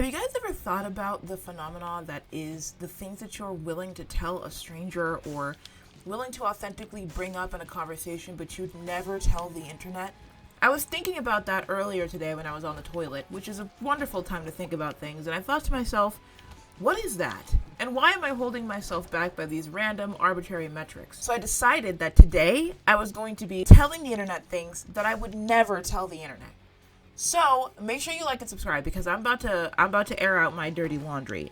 Have you guys ever thought about the phenomenon that is the things that you're willing to tell a stranger or willing to authentically bring up in a conversation, but you'd never tell the internet? I was thinking about that earlier today when I was on the toilet, which is a wonderful time to think about things, and I thought to myself, what is that? And why am I holding myself back by these random, arbitrary metrics? So I decided that today I was going to be telling the internet things that I would never tell the internet. So make sure you like and subscribe because I'm about to air out my dirty laundry.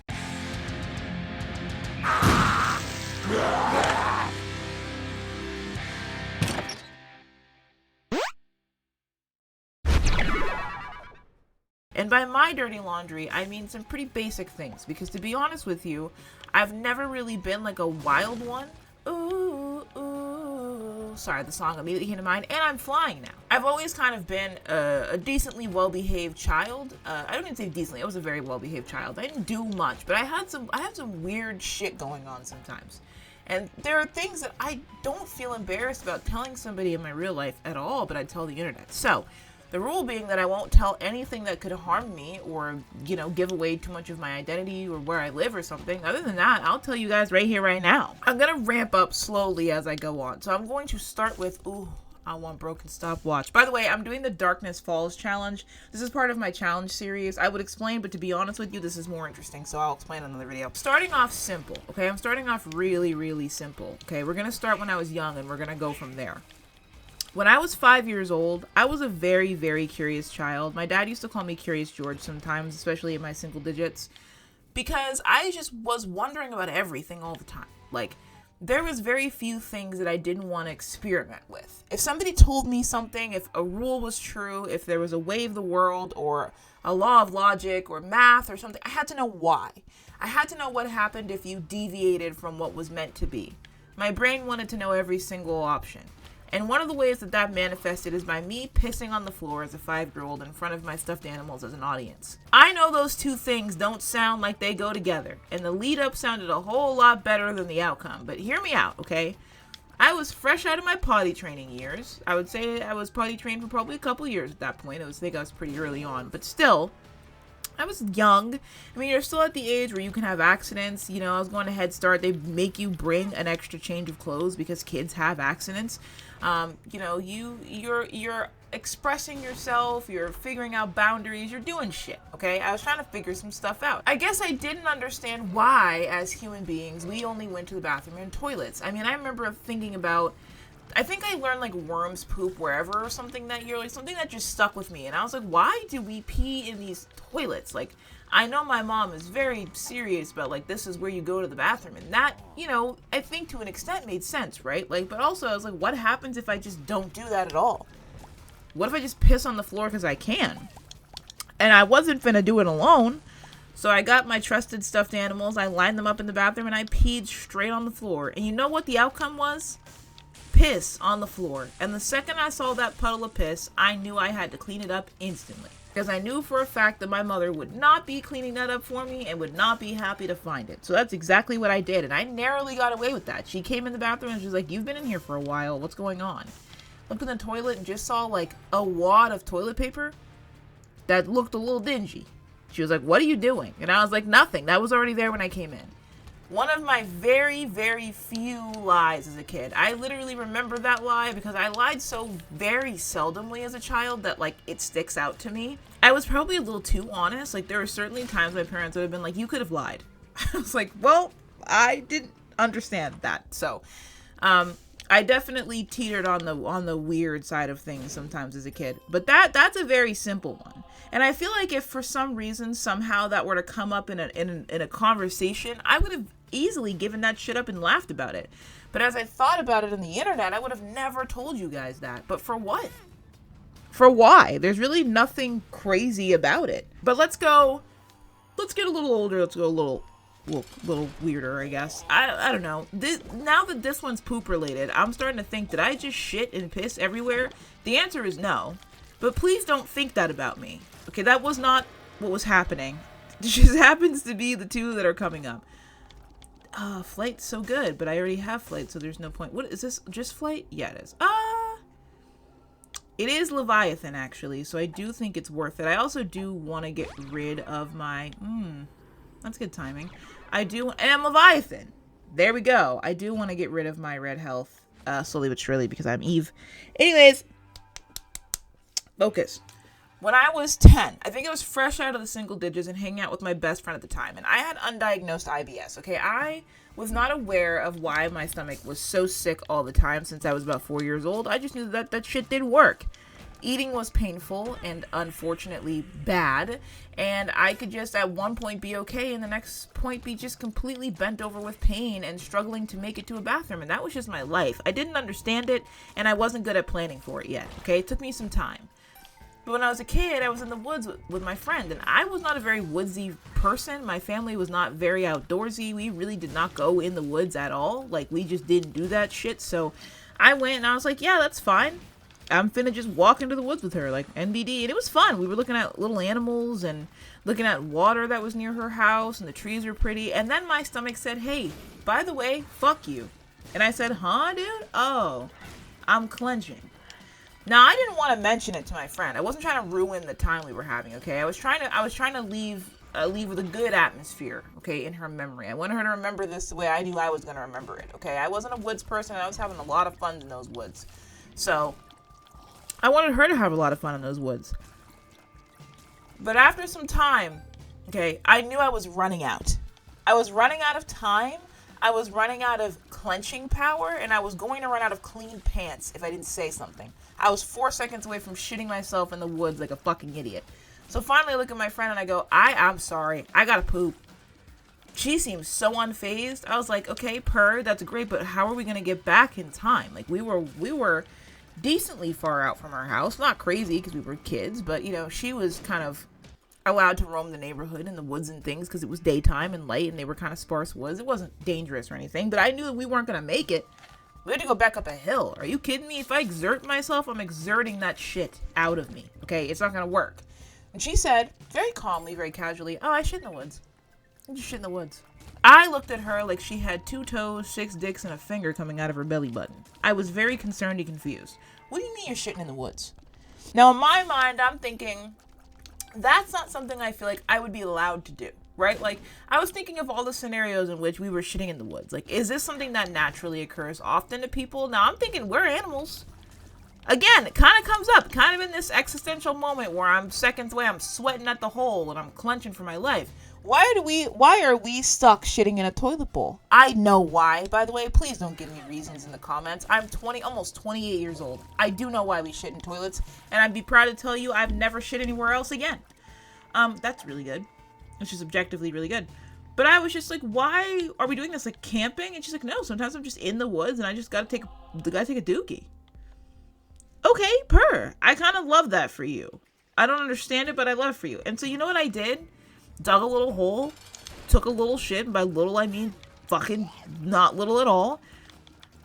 And by my dirty laundry, I mean some pretty basic things, because to be honest with you, I've never really been like a wild one. Ooh, ooh. Sorry, the song immediately came to mind, and I'm flying now. I've always kind of been a decently well-behaved child. I don't even say decently, I was a very well-behaved child. I didn't do much, but I had some weird shit going on sometimes. And there are things that I don't feel embarrassed about telling somebody in my real life at all, but I tell the internet. So, the rule being that I won't tell anything that could harm me or, give away too much of my identity or where I live or something. Other than that, I'll tell you guys right here, right now. I'm going to ramp up slowly as I go on. So I'm going to start with, I want broken stopwatch. By the way, I'm doing the Darkness Falls challenge. This is part of my challenge series. I would explain, but to be honest with you, this is more interesting, so I'll explain in another video. Starting off simple, okay? I'm starting off really, really simple, okay? We're going to start when I was young, and we're going to go from there. When I was 5 years old, I was a very, very curious child. My dad used to call me Curious George sometimes, especially in my single digits, because I just was wondering about everything all the time. Like, there was very few things that I didn't want to experiment with. If somebody told me something, if a rule was true, if there was a way of the world or a law of logic or math or something, I had to know why. I had to know what happened if you deviated from what was meant to be. My brain wanted to know every single option. And one of the ways that manifested is by me pissing on the floor as a 5-year-old in front of my stuffed animals as an audience. I know those two things don't sound like they go together, and the lead up sounded a whole lot better than the outcome, but hear me out, okay? I was fresh out of my potty training years. I would say I was potty trained for probably a couple years at that point. I think I was pretty early on, but still, I was young. I mean, you're still at the age where you can have accidents. I was going to Head Start. They make you bring an extra change of clothes because kids have accidents. You're expressing yourself, you're figuring out boundaries, you're doing shit, okay? I was trying to figure some stuff out. I guess I didn't understand why, as human beings, we only went to the bathroom in toilets. I mean, I remember thinking about, I think I learned like worms poop wherever or something that year, like something that just stuck with me. And I was like, why do we pee in these toilets? Like, I know my mom is very serious about like, this is where you go to the bathroom. And that, I think to an extent made sense, right? Like, but also I was like, what happens if I just don't do that at all? What if I just piss on the floor because I can? And I wasn't finna do it alone. So I got my trusted stuffed animals, I lined them up in the bathroom, and I peed straight on the floor. And you know what the outcome was? Piss on the floor. And the second I saw that puddle of piss, I knew I had to clean it up instantly. Because I knew for a fact that my mother would not be cleaning that up for me and would not be happy to find it. So that's exactly what I did. And I narrowly got away with that. She came in the bathroom and she was like, you've been in here for a while. What's going on? Looked in the toilet and just saw like a wad of toilet paper that looked a little dingy. She was like, what are you doing? And I was like, nothing. That was already there when I came in. One of my very, very few lies as a kid. I literally remember that lie because I lied so very seldomly as a child that, like, it sticks out to me. I was probably a little too honest. Like, there were certainly times my parents would have been like, you could have lied. I was like, well, I didn't understand that. So, I definitely teetered on the weird side of things sometimes as a kid. But that's a very simple one. And I feel like if for some reason somehow that were to come up in a conversation, I would have easily given that shit up and laughed about it. But as I thought about it on the internet, I would have never told you guys that. But for what? For why? There's really nothing crazy about it. But let's get a little older. Let's go a little weirder, I guess. I don't know. Now that this one's poop related, I'm starting to think, did I just shit and piss everywhere? The answer is no. But please don't think that about me. Okay, that was not what was happening. It just happens to be the two that are coming up. Flight's so good, but I already have flight, so there's no point. What is this? Just flight? Yeah, it is. It is Leviathan, actually, so I do think it's worth it. I also do want to get rid of my... that's good timing. And I'm Leviathan. There we go. I do want to get rid of my red health, slowly but surely, because I'm Eve. Anyways, focus. When I was 10, I think I was fresh out of the single digits and hanging out with my best friend at the time, and I had undiagnosed IBS, okay? I was not aware of why my stomach was so sick all the time since I was about 4 years old. I just knew that shit did work. Eating was painful and unfortunately bad, and I could just at one point be okay and the next point be just completely bent over with pain and struggling to make it to a bathroom, and that was just my life. I didn't understand it, and I wasn't good at planning for it yet, okay? It took me some time. But when I was a kid, I was in the woods with my friend, and I was not a very woodsy person. My family was not very outdoorsy. We really did not go in the woods at all. Like, we just didn't do that shit. So I went and I was like, yeah, that's fine. I'm finna just walk into the woods with her, like NBD. And it was fun. We were looking at little animals and looking at water that was near her house, and the trees were pretty. And then my stomach said, hey, by the way, fuck you. And I said, huh, dude? Oh, I'm clenching. Now, I didn't want to mention it to my friend. I wasn't trying to ruin the time we were having, okay? I was trying to leave with a good atmosphere, okay, in her memory. I wanted her to remember this the way I knew I was going to remember it, okay? I wasn't a woods person, and I was having a lot of fun in those woods. So, I wanted her to have a lot of fun in those woods. But after some time, okay, I knew I was running out. I was running out of time. I was running out of clenching power, and I was going to run out of clean pants if I didn't say something. I was 4 seconds away from shitting myself in the woods like a fucking idiot. So finally I look at my friend and I go, I'm sorry. I gotta poop. She seems so unfazed. I was like, okay, that's great, but how are we gonna get back in time? Like, we were decently far out from our house. Not crazy because we were kids, but, you know, she was kind of allowed to roam the neighborhood in the woods and things because it was daytime and light and they were kind of sparse woods. It wasn't dangerous or anything, but I knew that we weren't gonna make it. We had to go back up a hill. Are you kidding me? If I exert myself, I'm exerting that shit out of me. Okay? It's not gonna work. And she said, very calmly, very casually, oh, I shit in the woods. I just shit in the woods. I looked at her like she had 2 toes, 6 dicks, and a finger coming out of her belly button. I was very concerned and confused. What do you mean you're shitting in the woods? Now, in my mind, I'm thinking, that's not something I feel like I would be allowed to do. Right? Like, I was thinking of all the scenarios in which we were shitting in the woods. Like, is this something that naturally occurs often to people? Now, I'm thinking we're animals. Again, it kind of comes up, kind of in this existential moment where I'm seconds away, I'm sweating at the hole, and I'm clenching for my life. Why are we stuck shitting in a toilet bowl? I know why, by the way. Please don't give me reasons in the comments. I'm almost 28 years old. I do know why we shit in toilets, and I'd be proud to tell you I've never shit anywhere else again. That's really good. Which is objectively really good. But I was just like, why are we doing this? Like, camping? And she's like, no, sometimes I'm just in the woods and I just gotta take a dookie. Okay, I kind of love that for you. I don't understand it, but I love it for you. And so you know what I did? Dug a little hole, took a little shit, and by little I mean fucking not little at all.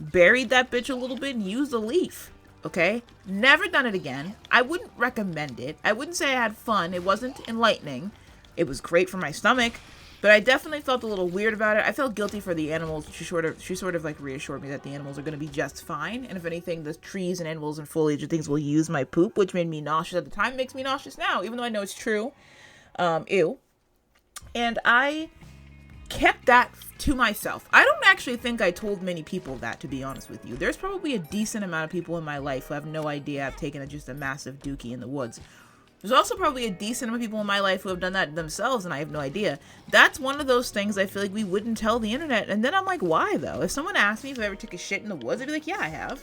Buried that bitch a little bit and used a leaf. Okay? Never done it again. I wouldn't recommend it. I wouldn't say I had fun. It wasn't enlightening. It was great for my stomach, but I definitely felt a little weird about it. I felt guilty for the animals. She sort of like reassured me that the animals are going to be just fine. And if anything, the trees and animals and foliage and things will use my poop, which made me nauseous at the time, makes me nauseous now, even though I know it's true. Ew. And I kept that to myself. I don't actually think I told many people that, to be honest with you. There's probably a decent amount of people in my life who have no idea I've taken just a massive dookie in the woods. There's also probably a decent amount of people in my life who have done that themselves, and I have no idea. That's one of those things I feel like we wouldn't tell the internet. And then I'm like, why, though? If someone asked me if I ever took a shit in the woods, I'd be like, yeah, I have.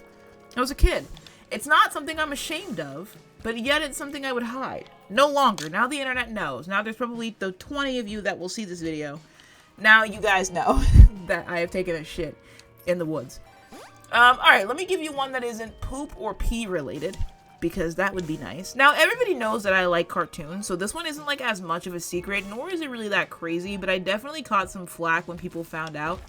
I was a kid. It's not something I'm ashamed of, but yet it's something I would hide. No longer. Now the internet knows. Now there's probably the 20 of you that will see this video. Now you guys know that I have taken a shit in the woods. Alright, let me give you one that isn't poop or pee related, because that would be nice. Now, everybody knows that I like cartoons, so this one isn't like as much of a secret, nor is it really that crazy, but I definitely caught some flack when people found out.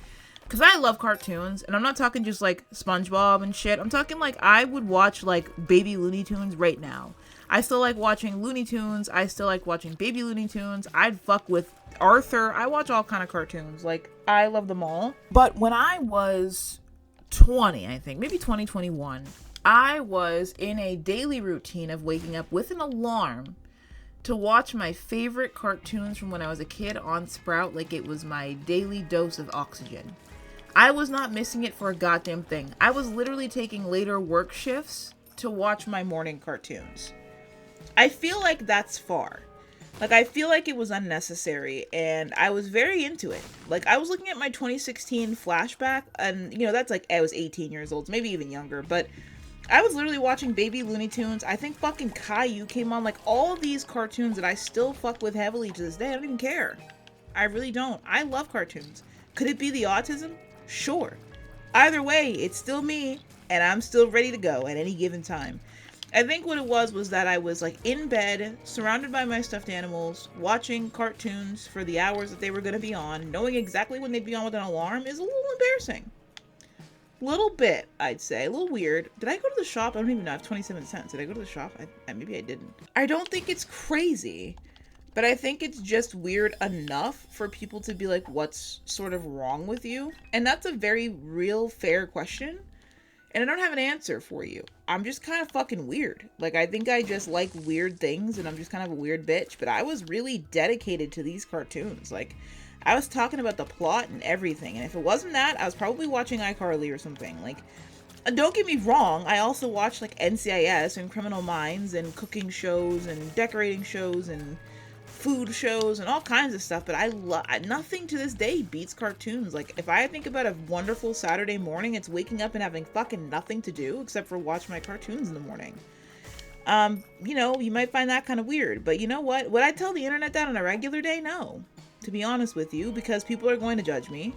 Because I love cartoons, and I'm not talking just like SpongeBob and shit. I'm talking like I would watch like Baby Looney Tunes right now. I still like watching Looney Tunes. I still like watching Baby Looney Tunes. I'd fuck with Arthur. I watch all kind of cartoons. Like, I love them all. But when I was 20, I think, maybe 2021, I was in a daily routine of waking up with an alarm to watch my favorite cartoons from when I was a kid on Sprout like it was my daily dose of oxygen. I was not missing it for a goddamn thing. I was literally taking later work shifts to watch my morning cartoons. I feel like that's far. Like, I feel like it was unnecessary, and I was very into it. Like, I was looking at my 2016 flashback, and, you know, that's like, I was 18 years old, maybe even younger, but I was literally watching Baby Looney Tunes. I think fucking Caillou came on, like, all of these cartoons that I still fuck with heavily to this day. I don't even care. I really don't. I love cartoons. Could it be the autism? Sure. Either way, it's still me, and I'm still ready to go at any given time. I think what it was that I was like in bed, surrounded by my stuffed animals, watching cartoons for the hours that they were going to be on, knowing exactly when they'd be on with an alarm is a little embarrassing. Little bit, I'd say. A little weird. Did I go to the shop? I don't even know. I have 27 cents. Did I go to the shop? Maybe I didn't. I don't think it's crazy, but I think it's just weird enough for people to be like, what's sort of wrong with you? And that's a very real, fair question. And I don't have an answer for you. I'm just kind of fucking weird. Like, I think I just like weird things, and I'm just kind of a weird bitch. But I was really dedicated to these cartoons. Like, I was talking about the plot and everything. And if it wasn't that, I was probably watching iCarly or something. Like, don't get me wrong. I also watched, like, NCIS and Criminal Minds and cooking shows and decorating shows and food shows and all kinds of stuff, but nothing to this day beats cartoons. Like, if I think about a wonderful Saturday morning, it's waking up and having fucking nothing to do except for watch my cartoons in the morning. You know, you might find that kind of weird, but you know what? Would I tell the internet that on a regular day? No, to be honest with you, because people are going to judge me.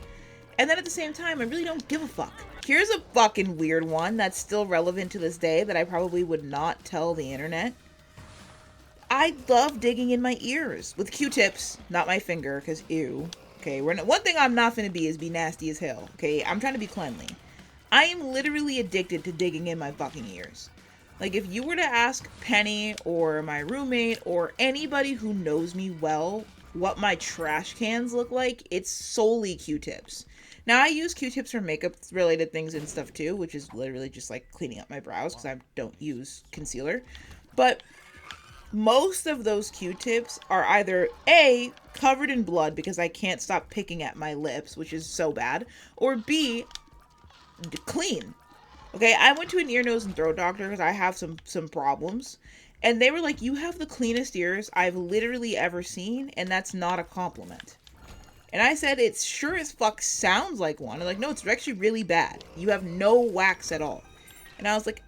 And then at the same time, I really don't give a fuck. Here's a fucking weird one that's still relevant to this day that I probably would not tell the internet. I love digging in my ears with Q-tips, not my finger, because ew. Okay, one thing I'm not finna be is be nasty as hell. Okay, I'm trying to be cleanly. I am literally addicted to digging in my fucking ears. Like, if you were to ask Penny or my roommate or anybody who knows me well what my trash cans look like, it's solely Q-tips. Now, I use Q-tips for makeup-related things and stuff too, which is literally just like cleaning up my brows because I don't use concealer. But most of those Q-tips are either A, covered in blood because I can't stop picking at my lips, which is so bad, or B, clean. Okay, I went to an ear, nose, and throat doctor because I have some problems, and they were like, you have the cleanest ears I've literally ever seen, and that's not a compliment. And I said, it sure as fuck sounds like one. They're like, no, it's actually really bad. You have no wax at all. And I was like,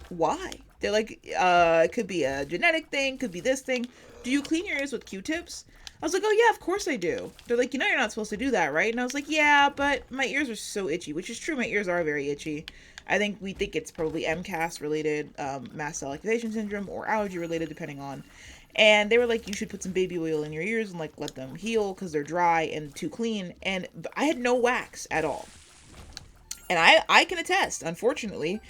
why? They're like, it could be a genetic thing, could be this thing. Do you clean your ears with Q-tips? I was like, oh yeah, of course I do. They're like, you know you're not supposed to do that, right? And I was like, yeah, but my ears are so itchy, which is true. My ears are very itchy. I think we think it's probably MCAS related, mast cell activation syndrome, or allergy related, depending on. And they were like, you should put some baby oil in your ears and like let them heal because they're dry and too clean. And I had no wax at all. And I can attest, unfortunately,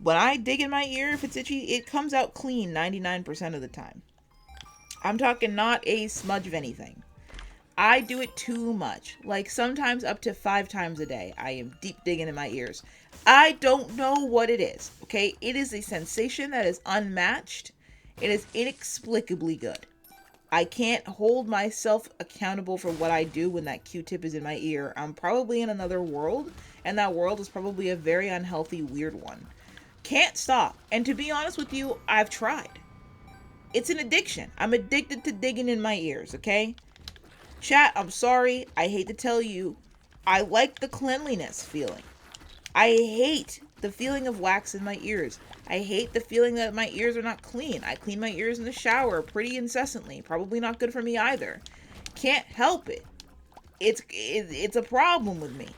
when I dig in my ear, if it's itchy, it comes out clean 99% of the time. I'm talking not a smudge of anything. I do it too much. Like sometimes up to 5 times a day, I am deep digging in my ears. I don't know what it is, okay? It is a sensation that is unmatched. It is inexplicably good. I can't hold myself accountable for what I do when that Q-tip is in my ear. I'm probably in another world, and that world is probably a very unhealthy, weird one. Can't stop. And to be honest with you, I've tried. It's an addiction. I'm addicted to digging in my ears, okay? Chat, I'm sorry. I hate to tell you. I like the cleanliness feeling. I hate the feeling of wax in my ears. I hate the feeling that my ears are not clean. I clean my ears in the shower pretty incessantly. Probably not good for me either. Can't help it. It's a problem with me.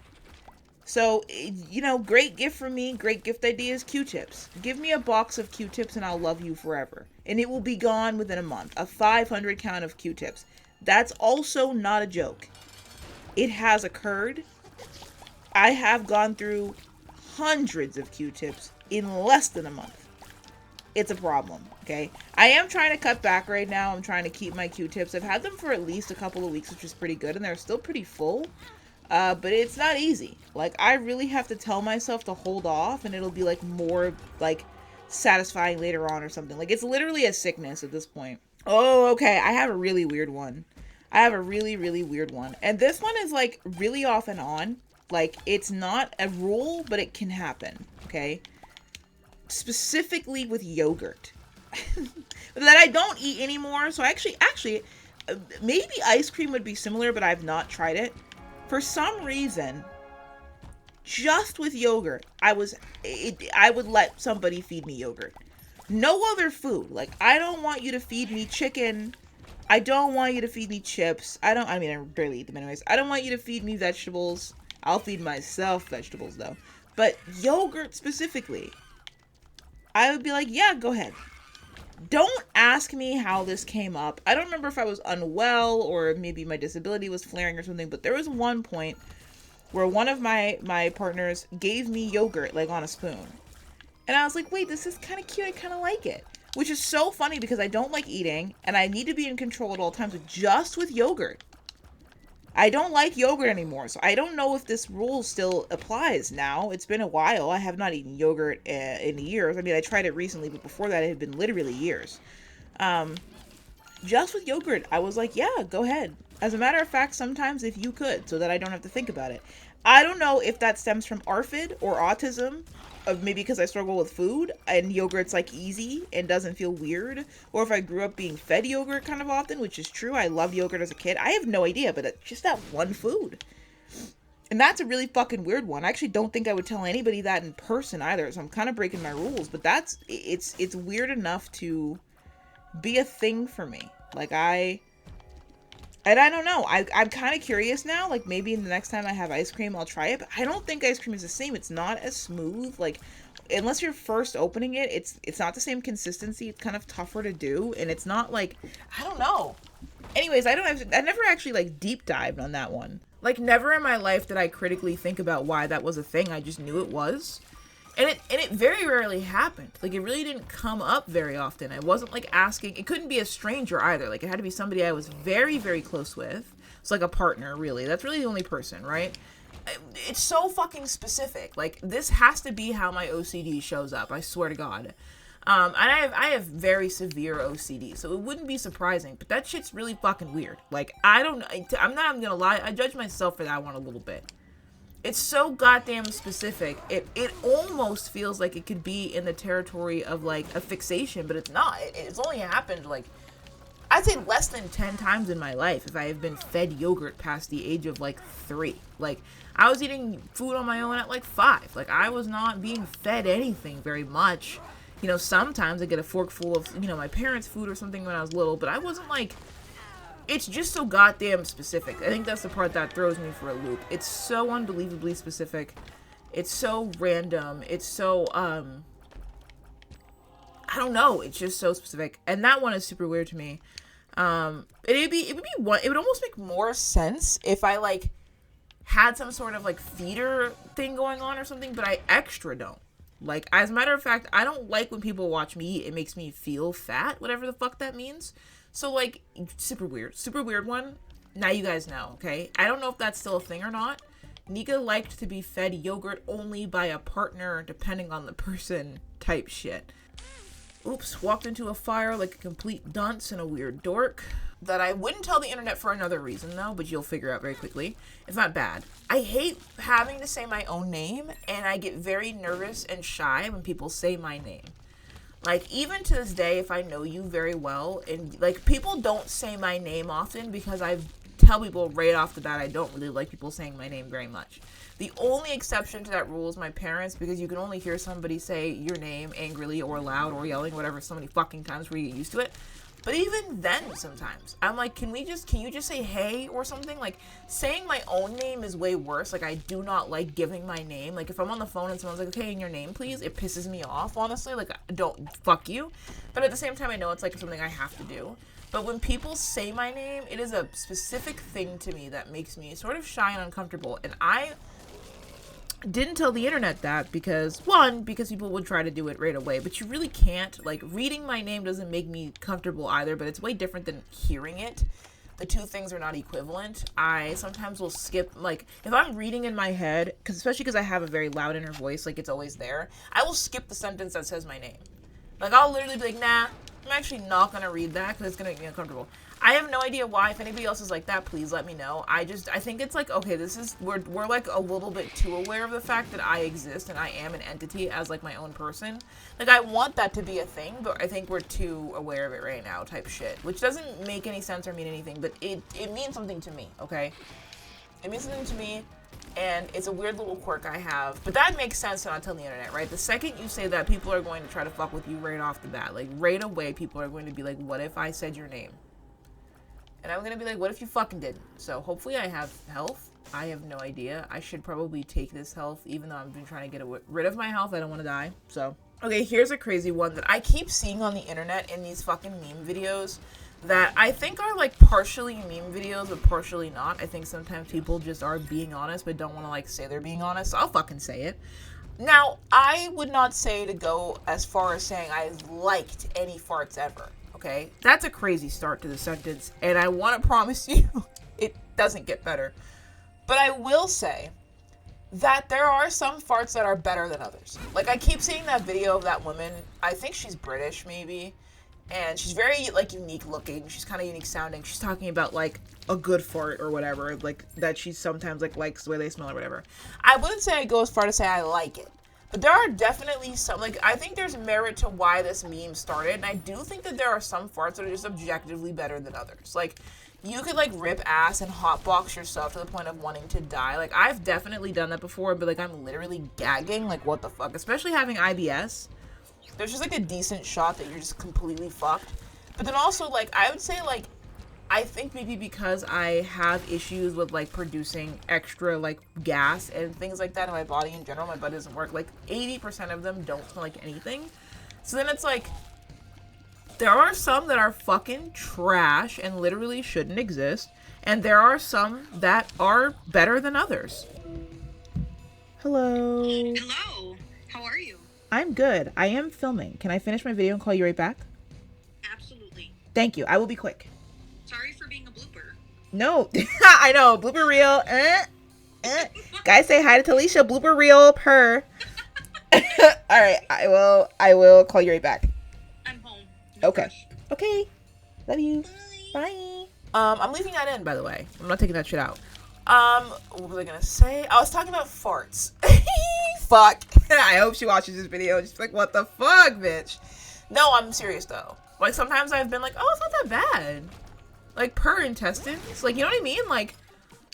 So, you know, great gift for me, great gift idea is Q-tips. Give me a box of Q-tips and I'll love you forever. And it will be gone within a month. A 500 count of Q-tips. That's also not a joke. It has occurred. I have gone through hundreds of Q-tips in less than a month. It's a problem, okay? I am trying to cut back right now. I'm trying to keep my Q-tips. I've had them for at least a couple of weeks, which is pretty good, and they're still pretty full. But it's not easy. Like, I really have to tell myself to hold off, and it'll be like more like satisfying later on or something. Like, it's literally a sickness at this point. Oh, okay. I have a really weird one. I have a really, really weird one. And this one is like really off and on. Like, it's not a rule, but it can happen. Okay. Specifically with yogurt that I don't eat anymore. So actually, maybe ice cream would be similar, but I've not tried it. For some reason, just with yogurt, I would let somebody feed me yogurt. No other food. Like, I don't want you to feed me chicken. I don't want you to feed me chips. I barely eat them anyways. I don't want you to feed me vegetables. I'll feed myself vegetables though. But yogurt specifically, I would be like, yeah, go ahead. Don't ask me how this came up. I don't remember if I was unwell or maybe my disability was flaring or something, but there was one point where one of my partners gave me yogurt, like on a spoon. And I was like, wait, this is kind of cute. I kind of like it. Which is so funny because I don't like eating and I need to be in control at all times, but just with yogurt. I don't like yogurt anymore, so I don't know if this rule still applies now. It's been a while. I have not eaten yogurt in years. I mean, I tried it recently, but before that, it had been literally years. Just with yogurt, I was like, yeah, go ahead. As a matter of fact, sometimes if you could, so that I don't have to think about it. I don't know if that stems from ARFID or autism, maybe because I struggle with food and yogurt's like easy and doesn't feel weird, or if I grew up being fed yogurt kind of often, which is true. I loved yogurt as a kid. I have no idea, but it's just that one food. And that's a really fucking weird one. I actually don't think I would tell anybody that in person either, so I'm kind of breaking my rules, but it's weird enough to be a thing for me. Like, I don't know. I'm kind of curious now. Like, maybe the next time I have ice cream, I'll try it. But I don't think ice cream is the same. It's not as smooth. Like, unless you're first opening it, it's not the same consistency. It's kind of tougher to do. And it's not like, I don't know. Anyways, I never actually, like, deep dived on that one. Like, never in my life did I critically think about why that was a thing. I just knew it was. And it very rarely happened. Like, it really didn't come up very often. I wasn't, like, asking. It couldn't be a stranger either. Like, it had to be somebody I was very, very close with. It's like a partner, really. That's really the only person, right? It's so fucking specific. Like, this has to be how my OCD shows up. I swear to God. And I have very severe OCD, so it wouldn't be surprising. But that shit's really fucking weird. Like, I'm not even gonna lie. I judge myself for that one a little bit. It's so goddamn specific. It almost feels like it could be in the territory of, like, a fixation, but it's not. It's only happened, like, I'd say less than 10 times in my life if I have been fed yogurt past the age of, like, 3. Like, I was eating food on my own at, like, 5. Like, I was not being fed anything very much. You know, sometimes I get a forkful of, you know, my parents' food or something when I was little, but I wasn't, like... It's just so goddamn specific. I think that's the part that throws me for a loop. It's so unbelievably specific. It's so random. It's so, I don't know. It's just so specific. And that one is super weird to me. It would almost make more sense if I, like, had some sort of, like, feeder thing going on or something, but I extra don't. Like, as a matter of fact, I don't like when people watch me eat. It makes me feel fat, whatever the fuck that means. So, like, super weird one. Now you guys know, okay? I don't know if that's still a thing or not. Nika liked to be fed yogurt only by a partner, depending on the person type shit. Oops, walked into a fire like a complete dunce and a weird dork. That I wouldn't tell the internet for another reason, though, but you'll figure out very quickly. It's not bad. I hate having to say my own name, and I get very nervous and shy when people say my name. Like, even to this day, if I know you very well, and, like, people don't say my name often because I tell people right off the bat I don't really like people saying my name very much. The only exception to that rule is my parents, because you can only hear somebody say your name angrily or loud or yelling, whatever, so many fucking times where you get used to it. But even then, sometimes, I'm like, can you just say hey or something? Like, saying my own name is way worse. Like, I do not like giving my name. Like, if I'm on the phone and someone's like, okay, and your name, please, it pisses me off, honestly. Like, don't, fuck you. But at the same time, I know it's, like, something I have to do. But when people say my name, it is a specific thing to me that makes me sort of shy and uncomfortable. And I didn't tell the internet that because people would try to do it right away, but you really can't. Like, reading my name doesn't make me comfortable either, but it's way different than hearing it. the two things are not equivalent, I sometimes will skip, like, if I'm reading in my head, especially because I have a very loud inner voice, like, it's always there, I will skip the sentence that says my name. Like, I'll literally be like, nah, I'm actually not going to read that because it's going to make me uncomfortable. I have no idea why. If anybody else is like that, please let me know. I think it's like, okay, we're like a little bit too aware of the fact that I exist and I am an entity as like my own person. Like, I want that to be a thing, but I think we're too aware of it right now type shit, which doesn't make any sense or mean anything, but it means something to me, okay? It means something to me, and it's a weird little quirk I have, but that makes sense to not tell the internet, right? The second you say that, people are going to try to fuck with you right off the bat. Like, right away, people are going to be like, what if I said your name? And I'm going to be like, what if you fucking didn't? So hopefully I have health. I have no idea. I should probably take this health, even though I've been trying to get rid of my health. I don't want to die. So, okay, here's a crazy one that I keep seeing on the internet in these fucking meme videos that I think are like partially meme videos, but partially not. I think sometimes people just are being honest, but don't want to like say they're being honest. So I'll fucking say it. Now, I would not say to go as far as saying I liked any farts ever. Okay, that's a crazy start to the sentence, and I want to promise you it doesn't get better. But I will say that there are some farts that are better than others. Like, I keep seeing that video of that woman. I think she's British, maybe, and she's very, like, unique looking. She's kind of unique sounding. She's talking about, like, a good fart or whatever, like, that she sometimes, like, likes the way they smell or whatever. I wouldn't say I go as far to say I like it. But there are definitely some, like, I think there's merit to why this meme started, and I do think that there are some farts that are just objectively better than others. Like, you could, like, rip ass and hotbox yourself to the point of wanting to die. Like, I've definitely done that before, but, like, I'm literally gagging. Like, what the fuck? Especially having IBS. There's just, like, a decent shot that you're just completely fucked. But then also, like, I would say, like, I think maybe because I have issues with, like, producing extra, like, gas and things like that in my body in general, my body doesn't work. Like, 80% of them don't smell like anything. So then it's like, there are some that are fucking trash and literally shouldn't exist. And there are some that are better than others. Hello. Hello. How are you? I'm good. I am filming. Can I finish my video and call you right back? Absolutely. Thank you. I will be quick. Sorry for being a blooper. No. I know. Blooper reel. Guys, say hi to Talisha. Blooper reel. Purr. All right. I will call you right back. I'm home. No Okay. rush. Okay. Love you. Bye. Bye. I'm leaving that in, by the way. I'm not taking that shit out. What was I gonna say? I was talking about farts. Fuck. I hope she watches this video. She's like, what the fuck, bitch? No, I'm serious, though. Like, sometimes I've been like, oh, it's not that bad. Like, per intestines. Like, you know what I mean? Like,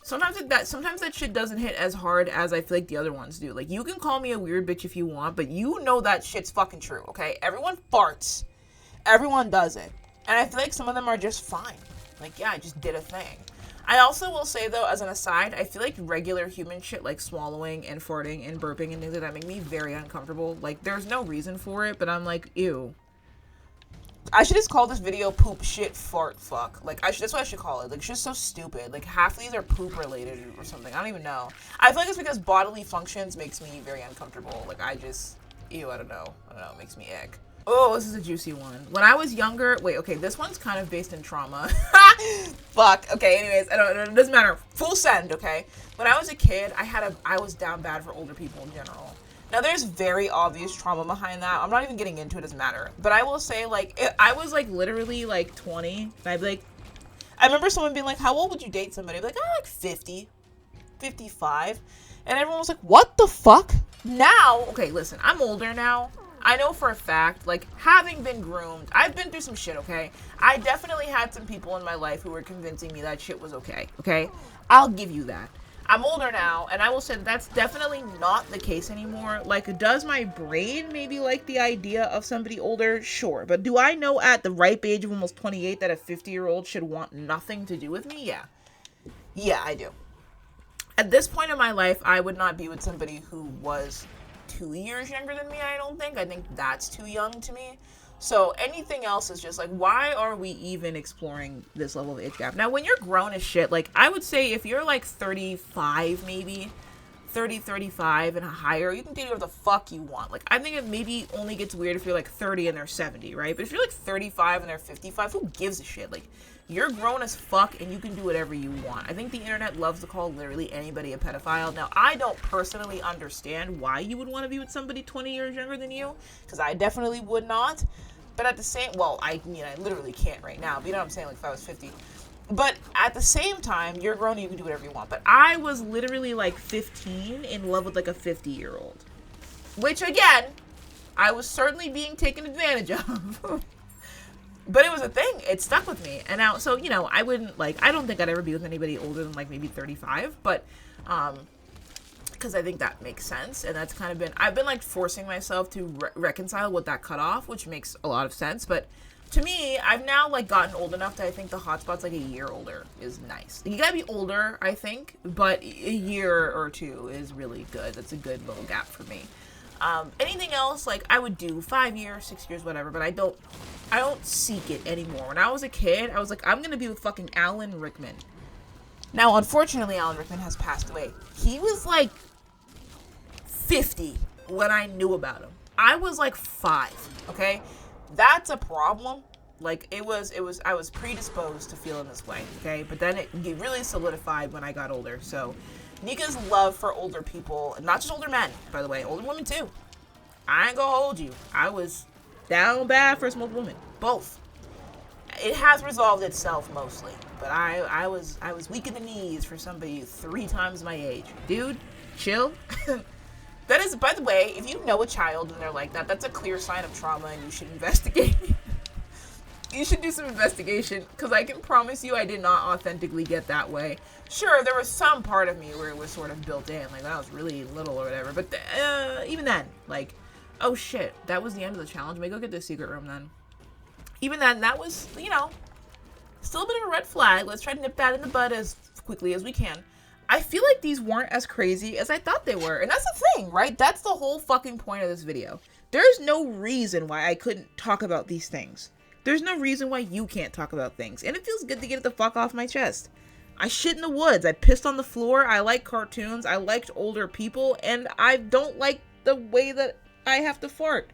sometimes that shit doesn't hit as hard as I feel like the other ones do. Like, you can call me a weird bitch if you want, but you know that shit's fucking true, okay? Everyone farts. Everyone does it. And I feel like some of them are just fine. Like, yeah, I just did a thing. I also will say, though, as an aside, I feel like regular human shit, like swallowing and farting and burping and things like that, make me very uncomfortable. Like, there's no reason for it, but I'm like, ew. I should just call this video poop shit fart fuck. Like, that's what I should call it. Like, it's just so stupid. Like, half of these are poop related or something. I don't even know. I feel like it's because bodily functions makes me very uncomfortable. Like, ew, I don't know. It makes me ick. Oh, this is a juicy one. When I was younger, wait, okay, this one's kind of based in trauma. Fuck. Okay, anyways, it doesn't matter. Full send, okay? When I was a kid, I was down bad for older people in general. Now, there's very obvious trauma behind that. I'm not even getting into it, doesn't matter. But I will say, like, I was, like, literally, like, 20. And I'd be like, I remember someone being like, how old would you date somebody? I'd be like, oh, like 50, 55. And everyone was like, what the fuck? Now, okay, listen, I'm older now. I know for a fact, like, having been groomed, I've been through some shit, okay? I definitely had some people in my life who were convincing me that shit was okay? I'll give you that. I'm older now, and I will say that's definitely not the case anymore. Like, does my brain maybe like the idea of somebody older? Sure. But do I know at the ripe age of almost 28 that a 50-year-old should want nothing to do with me? Yeah. Yeah, I do. At this point in my life, I would not be with somebody who was 2 years younger than me, I don't think. I think that's too young to me. So anything else is just like, why are we even exploring this level of age gap? Now, when you're grown as shit, like, I would say if you're like 35, maybe 30, 35 and higher, you can date whatever the fuck you want. Like, I think it maybe only gets weird if you're like 30 and they're 70, right? But if you're like 35 and they're 55, who gives a shit? Like, You're grown as fuck and you can do whatever you want. I think the internet loves to call literally anybody a pedophile. Now, I don't personally understand why you would want to be with somebody 20 years younger than you, because I definitely would not. But at the same, well, I literally can't right now, but you know what I'm saying, like if I was 50. But at the same time, you're grown and you can do whatever you want. But I was literally like 15 in love with like a 50-year-old. Which, again, I was certainly being taken advantage of. But it was a thing. It stuck with me. And now, so, I wouldn't, I don't think I'd ever be with anybody older than, maybe 35. But, because I think that makes sense. And that's kind of I've been, forcing myself to reconcile with that cutoff, which makes a lot of sense. But to me, I've now, gotten old enough that I think the hotspot's, a year older is nice. You gotta be older, I think. But a year or two is really good. That's a good little gap for me. Anything else, I would do 5 years, 6 years, whatever, but I don't seek it anymore. When I was a kid, I was like, I'm gonna be with fucking Alan Rickman. Now, unfortunately, Alan Rickman has passed away. He was, 50 when I knew about him. I was, 5, okay? That's a problem. I was predisposed to feeling this way, okay? But then it really solidified when I got older, so Nika's love for older people, not just older men, by the way, older women too. I ain't gonna hold you. I was down bad for some old women. Both. It has resolved itself mostly, but I was weak in the knees for somebody 3 times my age. Dude, chill. That is, by the way, if you know a child and they're like that, that's a clear sign of trauma and you should investigate. You should do some investigation, because I can promise you I did not authentically get that way. Sure, there was some part of me where it was sort of built in, that I was really little or whatever, but even then, oh shit, that was the end of the challenge. Maybe go get the secret room then. Even then, that was, still a bit of a red flag. Let's try to nip that in the bud as quickly as we can. I feel like these weren't as crazy as I thought they were, and that's the thing, right? That's the whole fucking point of this video. There's no reason why I couldn't talk about these things. There's no reason why you can't talk about things. And it feels good to get it the fuck off my chest. I shit in the woods. I pissed on the floor. I like cartoons. I liked older people. And I don't like the way that I have to fart.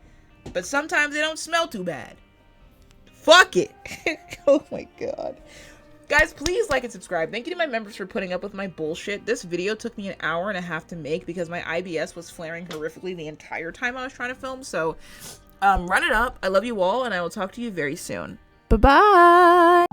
But sometimes they don't smell too bad. Fuck it. Oh my god. Guys, please like and subscribe. Thank you to my members for putting up with my bullshit. This video took me an hour and a half to make because my IBS was flaring horrifically the entire time I was trying to film. So run it up. I love you all, and I will talk to you very soon. Bye-bye.